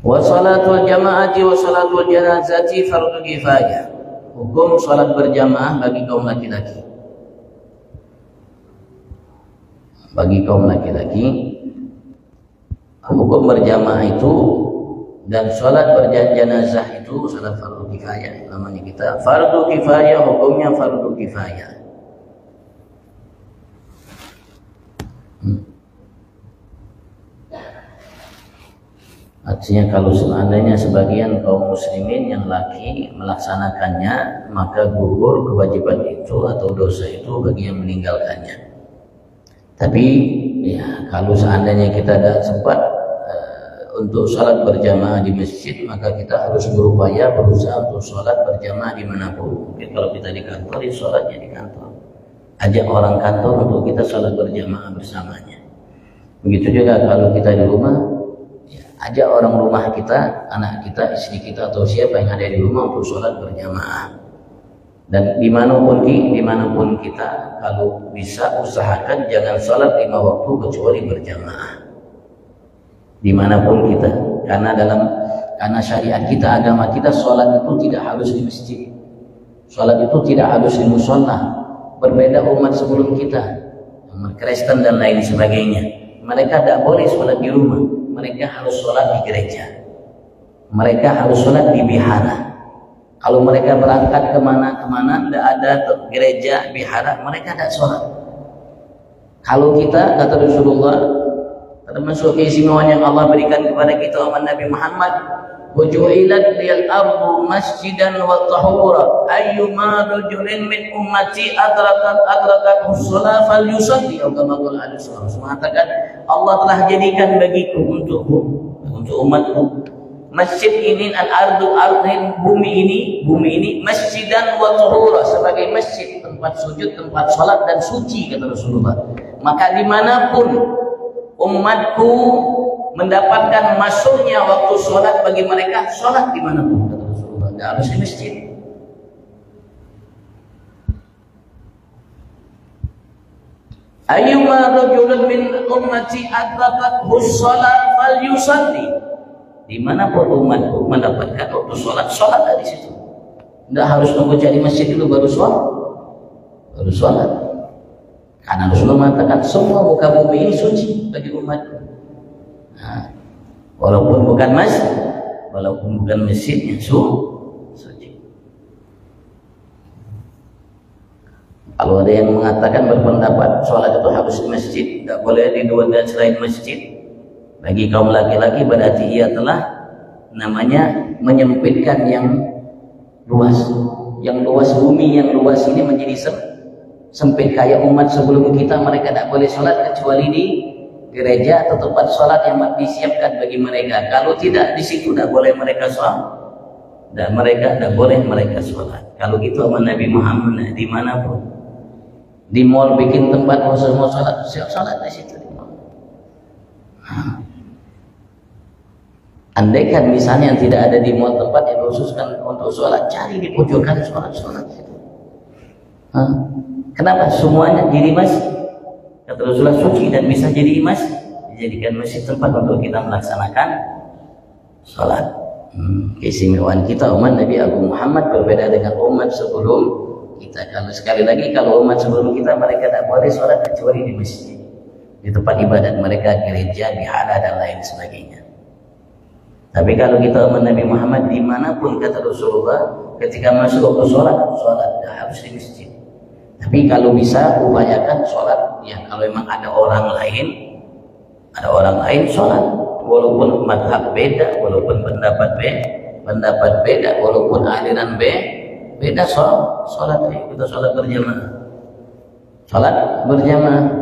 Wa salatul jama'ati wa salatul janazati fardu kifayah. Hukum salat berjamaah bagi kaum laki-laki. Bagi kaum laki-laki, hukum berjamaah itu dan salat berjenazah itu salat fardu kifayah. Namanya kita fardu kifayah, hukumnya fardu kifayah. Artinya kalau seandainya sebagian kaum muslimin yang laki melaksanakannya, maka gugur kewajiban itu atau dosa itu bagi yang meninggalkannya. Tapi ya, kalau seandainya kita tidak sempat untuk sholat berjamaah di masjid, maka kita harus berupaya berusaha untuk sholat berjamaah dimanapun. Mungkin kalau kita di kantor, ya sholatnya di kantor. Ajak orang kantor untuk kita sholat berjamaah bersamanya. Begitu juga kalau kita di rumah, ajak orang rumah kita, anak kita, istri kita, atau siapa yang ada di rumah untuk sholat berjamaah. Dan dimanapun kita, kalau bisa usahakan jangan sholat 5 waktu kecuali berjamaah. Dimanapun kita, karena syariat kita, agama kita, sholat itu tidak harus di masjid. Sholat itu tidak harus di musola. Berbeda umat sebelum kita, umat Kristen dan lain sebagainya. Mereka tidak boleh sholat di rumah. Mereka harus sholat di gereja. Mereka harus sholat di bihara. Kalau mereka berangkat kemana-kemana, tidak ada gereja, bihara, mereka tidak sholat. Kalau kita, kata Rasulullah, termasuk keistimewaan yang Allah berikan kepada kita umat Nabi Muhammad, وَجُعِلَتْ لِلْأَرْضُ مَسْجِدًا وَطَهُورًا أَيُّمَا رَجُلٍ مِنْ أُمَّتِي أَدْرَكَتْهُ الصَّلَاةُ فَلْيُصَلِّ. Mengatakan Allah telah jadikan bagiku untuk umatku masjid ini, al-ardu ardin, bumi ini masjidan wa tahura, sebagai masjid, tempat sujud, tempat salat dan suci, kata Rasulullah. Maka dimanapun umatku mendapatkan masuknya waktu sholat bagi mereka, sholat dimanapun, kata Rasulullah, tidak harus di masjid. Ayyuma rajulun min ummati adrakathu shalah falyusalli. Dimanapun umatku mendapatkan waktu sholat, sholat dari situ. Tidak harus nunggu jadi masjid dulu baru sholat. Karena Rasulullah mengatakan semua muka bumi ini suci bagi umatku. Nah, walaupun bukan masjid yang suci. Kalau ada yang mengatakan berpendapat sholat itu harus di masjid, tidak boleh di dua dan selain masjid, bagi kaum laki-laki berarti ia telah namanya menyempitkan yang luas. Yang luas, bumi yang luas ini menjadi sempit. Kayak umat sebelum kita, mereka tidak boleh sholat kecuali di gereja atau tempat sholat yang disiapkan bagi mereka. Kalau tidak, di situ tidak boleh mereka sholat, dan mereka tidak boleh mereka sholat. Kalau gitu sama Nabi Muhammad, dimanapun di mall bikin tempat mau sholat, sholat di situ. Andaikan misalnya tidak ada di mall tempat yang khususkan untuk sholat, cari di pojokan sholat. Kenapa semuanya jadi masjid? Kata Rasulullah suci dan bisa jadi masjid, dijadikan masjid tempat untuk kita melaksanakan sholat. Keistimewaan kita umat Nabi Agung Muhammad berbeda dengan umat sebelum kita. Kalau sekali lagi, kalau umat sebelum kita, mereka tidak boleh sholat kecuali di masjid, di tempat ibadat mereka, gereja, bihara dan lain sebagainya. Tapi kalau kita umat Nabi Muhammad, dimanapun, kata Rasulullah, ketika masuk waktu sholat harus di masjid. Tapi kalau bisa upayakan sholat, ya kalau memang ada orang lain sholat, walaupun madhab beda, walaupun pendapat beda, walaupun aliran beda, sholat kita sholat berjamaah.